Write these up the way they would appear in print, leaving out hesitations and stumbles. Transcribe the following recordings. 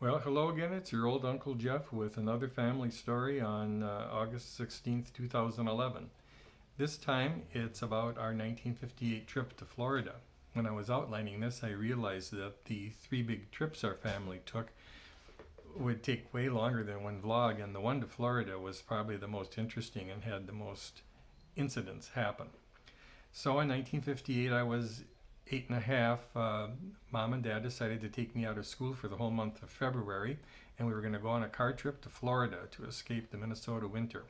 Well, hello again. It's your old Uncle Jeff with another family story on August 16th, 2011. This time it's about our 1958 trip to Florida. When I was outlining this, I realized that the three big trips our family took would take way longer than one vlog, and the one to Florida was probably the most interesting and had the most incidents happen. So in 1958, I was 8 and a half. Mom and Dad decided to take me out of school for the whole month of February, and we were going to go on a car trip to Florida to escape the Minnesota winter.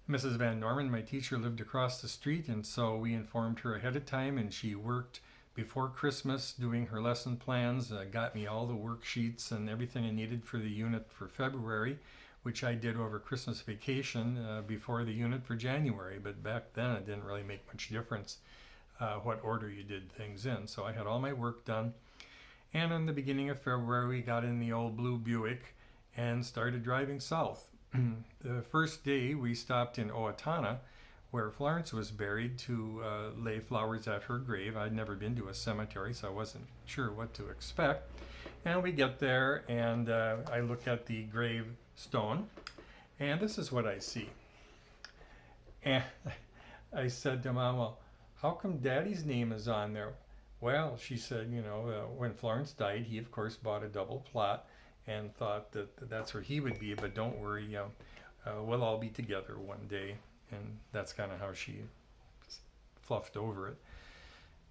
Mrs. Van Norman, my teacher, lived across the street, and so we informed her ahead of time, and she worked before Christmas doing her lesson plans, got me all the worksheets and everything I needed for the unit for February, which I did over Christmas vacation before the unit for January. But back then it didn't really make much difference what order you did things in. So I had all my work done. And in the beginning of February, we got in the old blue Buick and started driving south. The first day we stopped in Owatonna, where Florence was buried, to lay flowers at her grave. I'd never been to a cemetery, so I wasn't sure what to expect. And we get there, and I look at the gravestone, and this is what I see. And I said to Mom, well, how come Daddy's name is on there? Well, she said, when Florence died, he, of course, bought a double plot and thought that that's where he would be, but don't worry, we'll all be together one day. And that's kind of how she fluffed over it.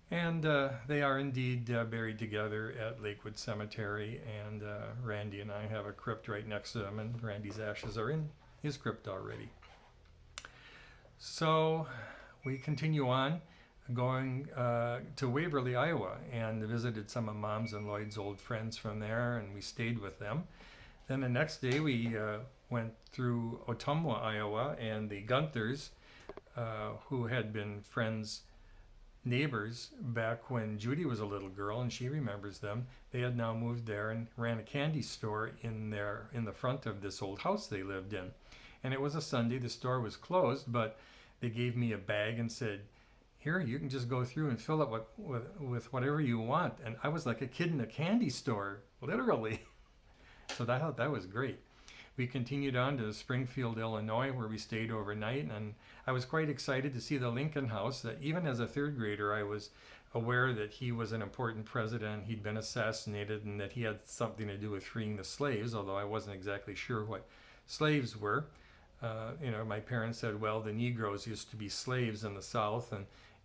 And they are indeed buried together at Lakewood Cemetery, and Randy and I have a crypt right next to them, and Randy's ashes are in his crypt already. So we continue on, going to Waverly, Iowa, and visited some of Mom's and Lloyd's old friends from there, and we stayed with them. Then the next day we went through Ottumwa, Iowa, and the Gunthers, who had been friends, neighbors back when Judy was a little girl, and she remembers them. They had now moved there and ran a candy store in the front of this old house they lived in. And it was a Sunday, the store was closed, but they gave me a bag and said, here, you can just go through and fill it with whatever you want. And I was like a kid in a candy store, literally. So I thought that was great. We continued on to Springfield, Illinois, where we stayed overnight, and I was quite excited to see the Lincoln House. That even as a third grader, I was aware that he was an important president, he'd been assassinated, and that he had something to do with freeing the slaves, although I wasn't exactly sure what slaves were. My parents said, well, the Negroes used to be slaves in the South,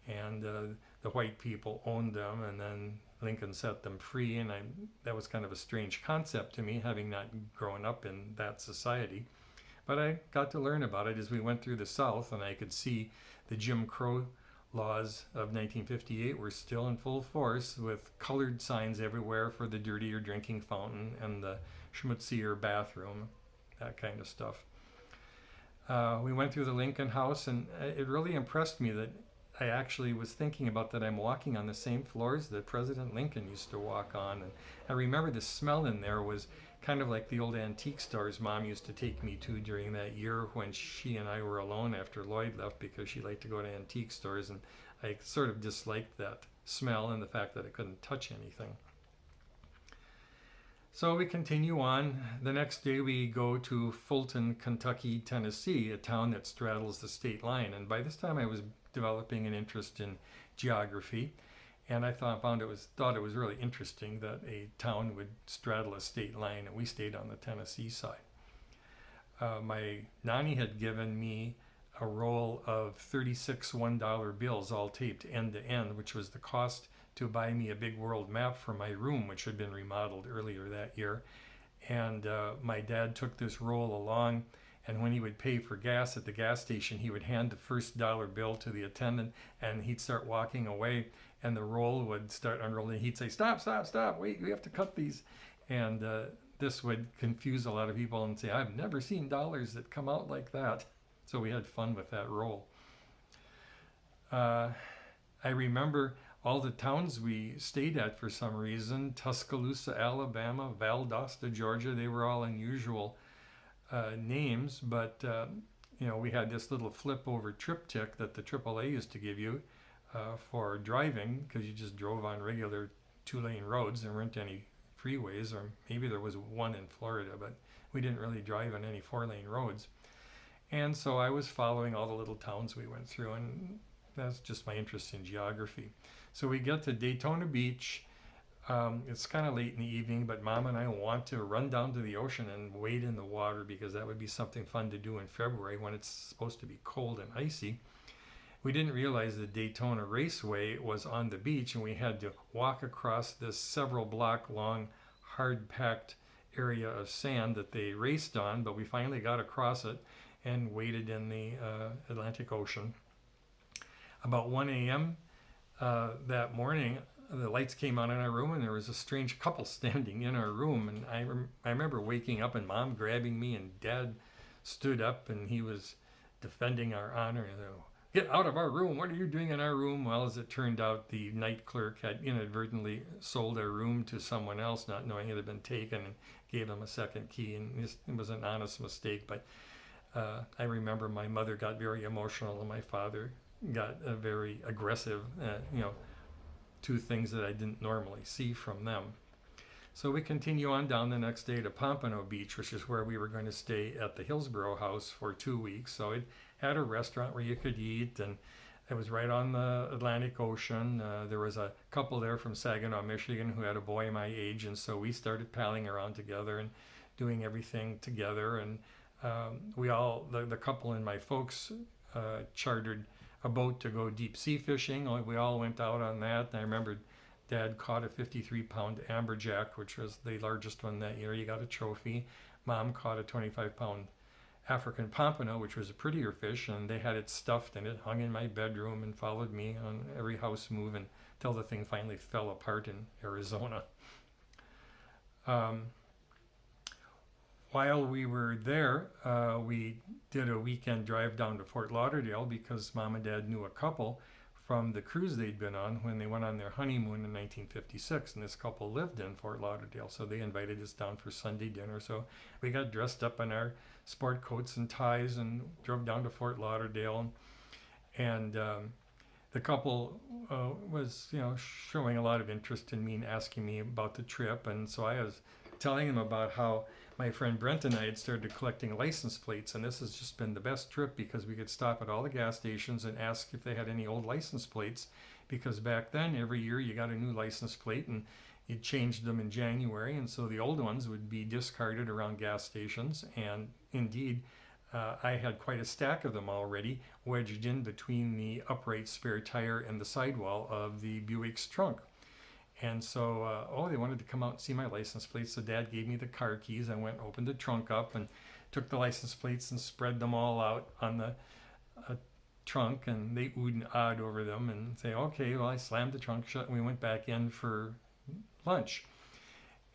and the white people owned them, and then Lincoln set them free, and that was kind of a strange concept to me, having not grown up in that society. But I got to learn about it as we went through the South, and I could see the Jim Crow laws of 1958 were still in full force, with colored signs everywhere for the dirtier drinking fountain and the schmutzier bathroom, that kind of stuff. We went through the Lincoln House, and it really impressed me that I actually was thinking about that I'm walking on the same floors that President Lincoln used to walk on. And I remember the smell in there was kind of like the old antique stores Mom used to take me to during that year when she and I were alone after Lloyd left, because she liked to go to antique stores, and I sort of disliked that smell and the fact that I couldn't touch anything. So we continue on. The next day we go to Fulton, Kentucky, Tennessee, a town that straddles the state line. And by this time I was developing an interest in geography, and I thought it was really interesting that a town would straddle a state line, and we stayed on the Tennessee side. My nanny had given me a roll of 36 $1 bills, all taped end to end, which was the cost to buy me a big world map for my room, which had been remodeled earlier that year. And my dad took this roll along, and when he would pay for gas at the gas station, he would hand the first dollar bill to the attendant, and he'd start walking away, and the roll would start unrolling. He'd say, stop, wait, we have to cut these. And this would confuse a lot of people and say, I've never seen dollars that come out like that. So we had fun with that roll. I remember all the towns we stayed at for some reason: Tuscaloosa, Alabama, Valdosta, Georgia. They were all unusual names, but we had this little flip over triptych that the AAA used to give you for driving, because you just drove on regular 2-lane roads. There weren't any freeways, or maybe there was one in Florida, but we didn't really drive on any 4-lane roads. And so I was following all the little towns we went through, and that's just my interest in geography. So we get to Daytona Beach. It's kind of late in the evening, but Mom and I want to run down to the ocean and wade in the water because that would be something fun to do in February when it's supposed to be cold and icy. We didn't realize the Daytona Raceway was on the beach, and we had to walk across this several block long, hard-packed area of sand that they raced on, but we finally got across it and waded in the Atlantic Ocean. About 1 a.m. That morning, the lights came on in our room, and there was a strange couple standing in our room. And I remember waking up and Mom grabbing me, and Dad stood up, and he was defending our honor. And "Get out of our room! What are you doing in our room?" Well, as it turned out, the night clerk had inadvertently sold our room to someone else, not knowing it had been taken, and gave them a second key. And it was an honest mistake. But I remember my mother got very emotional, and my father got very aggressive. Two things that I didn't normally see from them. So we continue on down the next day to Pompano Beach, which is where we were going to stay at the Hillsborough House for 2 weeks. So it had a restaurant where you could eat, and it was right on the Atlantic Ocean. There was a couple there from Saginaw, Michigan, who had a boy my age, and so we started palling around together and doing everything together. And the couple and my folks chartered a boat to go deep sea fishing. We all went out on that. And I remember Dad caught a 53-pound amberjack, which was the largest one that year. He got a trophy. Mom caught a 25-pound African pompano, which was a prettier fish, and they had it stuffed, and it hung in my bedroom and followed me on every house move until the thing finally fell apart in Arizona. While we were there, we did a weekend drive down to Fort Lauderdale because Mom and Dad knew a couple from the cruise they'd been on when they went on their honeymoon in 1956, and this couple lived in Fort Lauderdale, so they invited us down for Sunday dinner. So we got dressed up in our sport coats and ties and drove down to Fort Lauderdale, and the couple was showing a lot of interest in me and asking me about the trip, and so I was telling them about how my friend Brent and I had started collecting license plates, and this has just been the best trip because we could stop at all the gas stations and ask if they had any old license plates, because back then every year you got a new license plate and you changed them in January, and so the old ones would be discarded around gas stations. And indeed, I had quite a stack of them already wedged in between the upright spare tire and the sidewall of the Buick's trunk. And so, they wanted to come out and see my license plates. So Dad gave me the car keys. I went and opened the trunk up and took the license plates and spread them all out on the trunk. And they oohed and ahed over them and say, okay, well, I slammed the trunk shut and we went back in for lunch.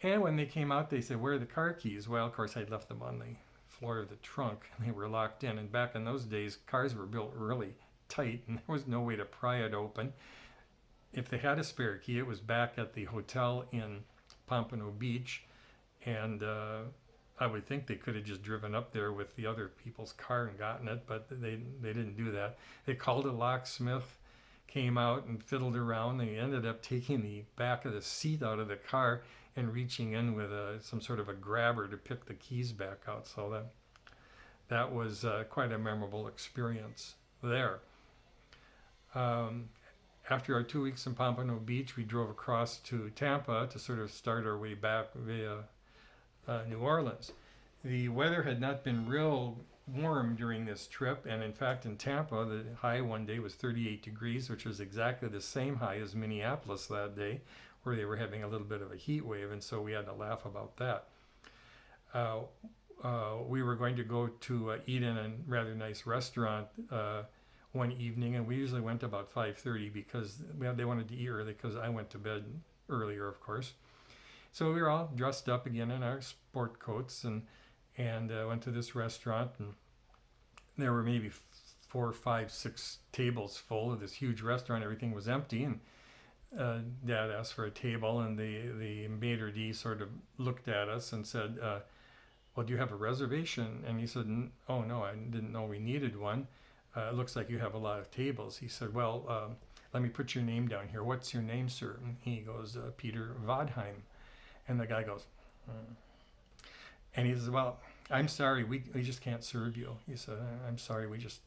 And when they came out, they said, where are the car keys? Well, of course, I'd left them on the floor of the trunk and they were locked in. And back in those days, cars were built really tight and there was no way to pry it open. If they had a spare key, it was back at the hotel in Pompano Beach, and I would think they could have just driven up there with the other people's car and gotten it, but they didn't do that. They called a locksmith, came out and fiddled around. They ended up taking the back of the seat out of the car and reaching in with some sort of a grabber to pick the keys back out. So that was quite a memorable experience there. After our 2 weeks in Pompano Beach, we drove across to Tampa to sort of start our way back via New Orleans. The weather had not been real warm during this trip, and in fact in Tampa, the high one day was 38 degrees, which was exactly the same high as Minneapolis that day, where they were having a little bit of a heat wave, and so we had to laugh about that. We were going to go to eat in a rather nice restaurant one evening, and we usually went about 5:30 because they wanted to eat early because I went to bed earlier, of course. So we were all dressed up again in our sport coats and went to this restaurant, and there were maybe 4, 5, 6 tables full of this huge restaurant. Everything was empty, and Dad asked for a table, and the maitre d' sort of looked at us and said, well, do you have a reservation? And he said, oh no, I didn't know we needed one. It looks like you have a lot of tables. He said, well, let me put your name down here. What's your name, sir? And he goes, Peter Vodheim. And the guy goes, and he says, well, I'm sorry, we just can't serve you. He said, I'm sorry, we just,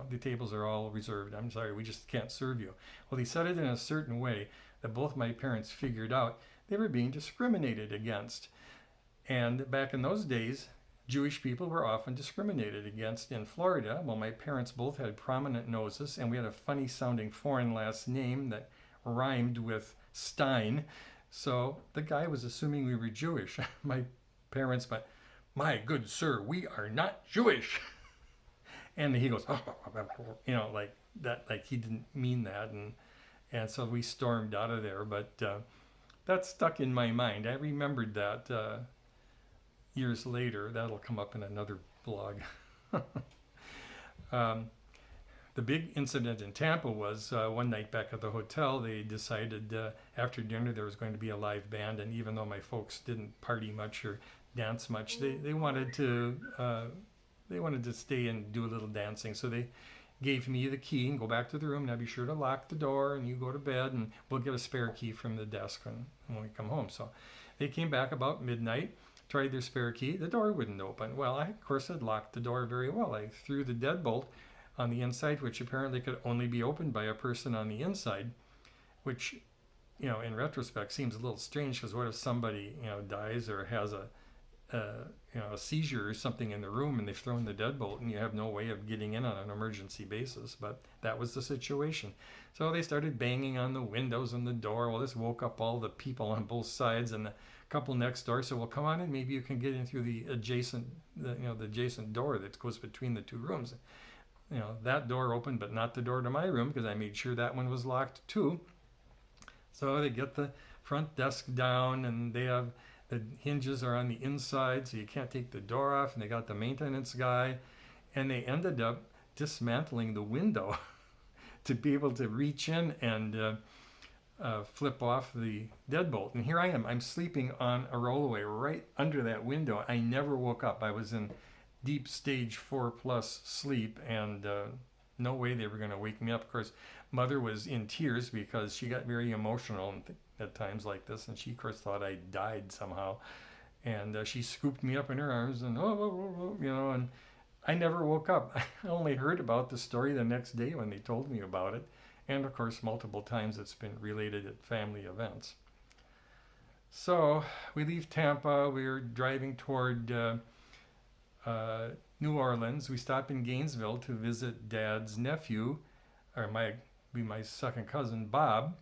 the tables are all reserved. I'm sorry, we just can't serve you. Well, he said it in a certain way that both my parents figured out they were being discriminated against. And back in those days, Jewish people were often discriminated against in Florida. Well, my parents both had prominent noses, and we had a funny sounding foreign last name that rhymed with Stein. So the guy was assuming we were Jewish. My parents went, my good sir, we are not Jewish. And he goes, like that, like he didn't mean that. And so we stormed out of there. But that stuck in my mind. I remembered that years later. That'll come up in another blog. The big incident in Tampa was one night back at the hotel. They decided after dinner there was going to be a live band, and even though my folks didn't party much or dance much, they wanted to stay and do a little dancing. So they gave me the key and go back to the room. Now be sure to lock the door, and you go to bed, and we'll get a spare key from the desk when we come home. So they came back about midnight, tried their spare key. The door wouldn't open. Well, I of course had locked the door very well. I threw the deadbolt on the inside, which apparently could only be opened by a person on the inside, which, in retrospect seems a little strange, because what if somebody, dies or has a seizure or something in the room, and they've thrown the deadbolt and you have no way of getting in on an emergency basis? But that was the situation. So they started banging on the windows and the door. Well, this woke up all the people on both sides, and the couple next door said, well, come on in, maybe you can get in through the adjacent door that goes between the two rooms. That door opened, but not the door to my room, because I made sure that one was locked too. So they get the front desk down, and they have the hinges are on the inside, so you can't take the door off, and they got the maintenance guy, and they ended up dismantling the window to be able to reach in and flip off the deadbolt. And here I am, I'm sleeping on a rollaway right under that window. I never woke up. I was in deep stage 4+ sleep, and no way they were going to wake me up. Of course, Mother was in tears because she got very emotional at times like this, and she of course thought I died somehow, and she scooped me up in her arms, and and I never woke up. I only heard about the story the next day when they told me about it, and of course multiple times it's been related at family events. So we leave Tampa. We're driving toward New Orleans. We stop in Gainesville to visit Dad's nephew, or my second cousin, Bob.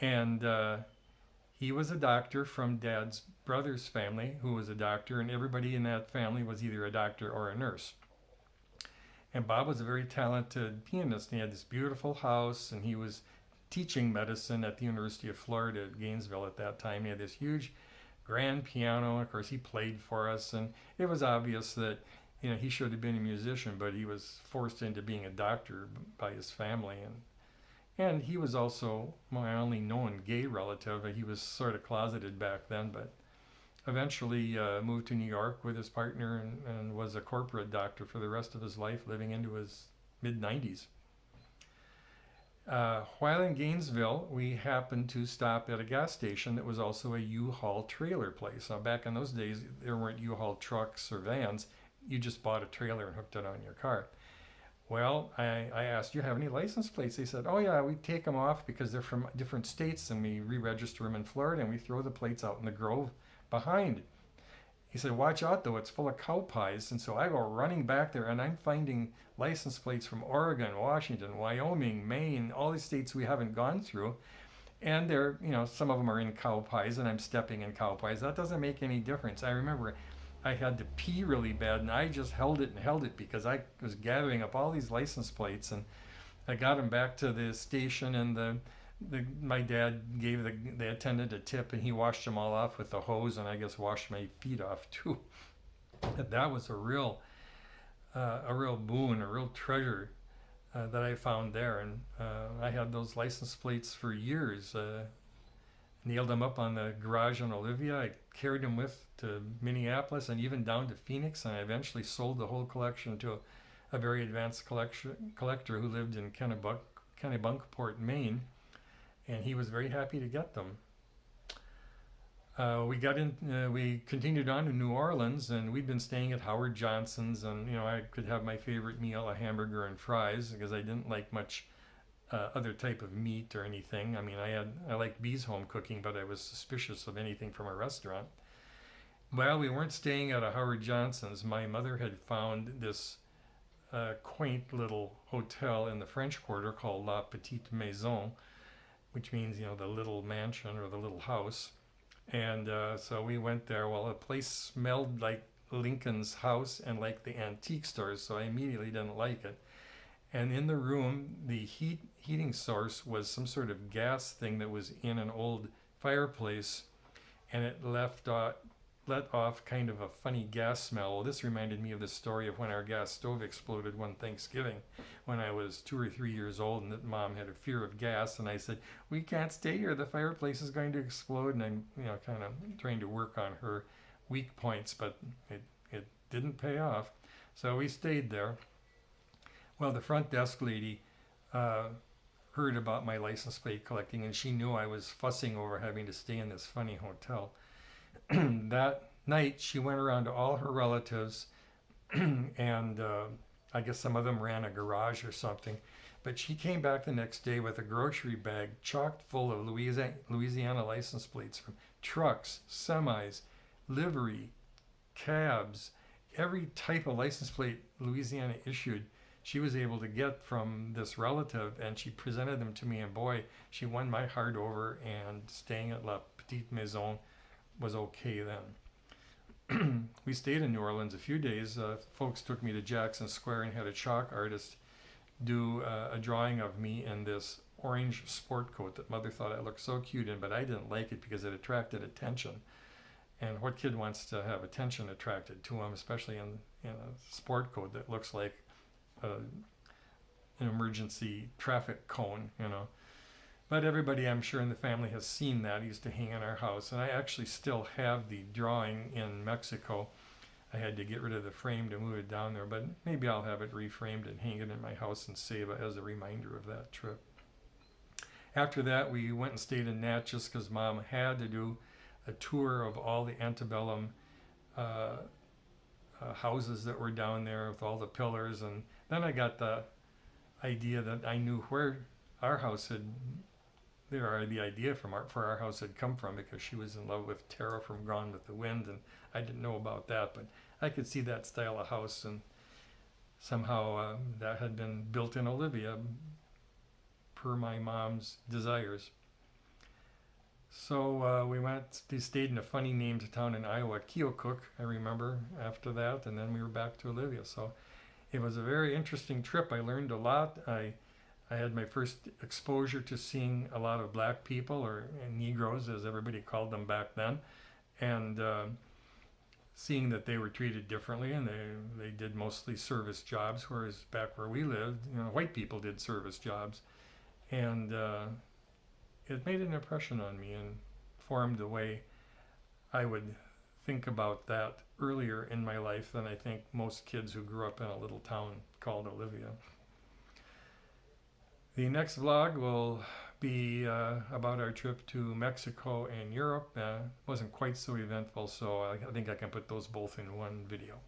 And he was a doctor from Dad's brother's family, who was a doctor, and everybody in that family was either a doctor or a nurse. And Bob was a very talented pianist. He had this beautiful house, and he was teaching medicine at the University of Florida at Gainesville at that time. He had this huge grand piano. Of course, he played for us, and it was obvious that he should have been a musician, but he was forced into being a doctor by his family. And he was also my only known gay relative. He was sort of closeted back then, but eventually moved to New York with his partner and was a corporate doctor for the rest of his life, living into his mid-90s. While in Gainesville, we happened to stop at a gas station that was also a U-Haul trailer place. Now, back in those days, there weren't U-Haul trucks or vans. You just bought a trailer and hooked it on your car. Well, I asked, do you have any license plates? They said, oh yeah, we take them off because they're from different states, and we re-register them in Florida, and we throw the plates out in the grove behind. He said, watch out though, it's full of cow pies. And so I go running back there, and I'm finding license plates from Oregon, Washington, Wyoming, Maine, all these states we haven't gone through. And they're, some of them are in cow pies, and I'm stepping in cow pies. That doesn't make any difference. I remember I had to pee really bad, and I just held it because I was gathering up all these license plates, and I got them back to the station, and my dad gave the attendant a tip, and he washed them all off with the hose, and I guess washed my feet off too. That was a real boon, a real treasure that I found there, and I had those license plates for years. Nailed them up on the garage on Olivia. I carried them to Minneapolis and even down to Phoenix, and I eventually sold the whole collection to a very advanced collector who lived in Kennebunkport, Maine, and he was very happy to get them. We continued on to New Orleans, and we'd been staying at Howard Johnson's, and I could have my favorite meal, a hamburger and fries, because I didn't like much other type of meat or anything. I mean, I liked Bee's home cooking, but I was suspicious of anything from a restaurant. While we weren't staying at a Howard Johnson's, my mother had found this quaint little hotel in the French Quarter called La Petite Maison, which means the little mansion or the little house. And so we went there. Well, the place smelled like Lincoln's house and like the antique stores, so I immediately didn't like it. And in the room, the heating source was some sort of gas thing that was in an old fireplace, and it let off kind of a funny gas smell. Well, this reminded me of the story of when our gas stove exploded one Thanksgiving when I was 2 or 3 years old, and that Mom had a fear of gas, and I said, "We can't stay here. The fireplace is going to explode." And I'm, kind of trying to work on her weak points, but it didn't pay off. So we stayed there. Well, the front desk lady heard about my license plate collecting, and she knew I was fussing over having to stay in this funny hotel. That night, she went around to all her relatives, and I guess some of them ran a garage or something. But she came back the next day with a grocery bag chocked full of Louisiana license plates from trucks, semis, livery, cabs, every type of license plate Louisiana issued. She was able to get from this relative, and she presented them to me, and boy, she won my heart over, and staying at La Petite Maison was okay then. We stayed in New Orleans a few days. Folks took me to Jackson Square and had a chalk artist do a drawing of me in this orange sport coat that Mother thought I looked so cute in, but I didn't like it because it attracted attention. And what kid wants to have attention attracted to him, especially in a sport coat that looks like an emergency traffic cone, But everybody, I'm sure, in the family has seen that. It used to hang in our house. And I actually still have the drawing in Mexico. I had to get rid of the frame to move it down there, but maybe I'll have it reframed and hang it in my house and save it as a reminder of that trip. After that, we went and stayed in Natchez because Mom had to do a tour of all the antebellum houses that were down there with all the pillars. And then I got the idea that I knew where our house had, the idea for our house had come from, because she was in love with Tara from Gone with the Wind, and I didn't know about that, but I could see that style of house, and somehow that had been built in Olivia per my mom's desires. So we stayed in a funny named town in Iowa, Keokuk, I remember, after that, and then we were back to Olivia. So it was a very interesting trip. I learned a lot. I had my first exposure to seeing a lot of black people, or Negroes as everybody called them back then, and seeing that they were treated differently, and they did mostly service jobs, whereas back where we lived, white people did service jobs. And it made an impression on me and formed the way I would think about that earlier in my life than I think most kids who grew up in a little town called Olivia. The next vlog will be about our trip to Mexico and Europe. Wasn't quite so eventful, so I think I can put those both in one video.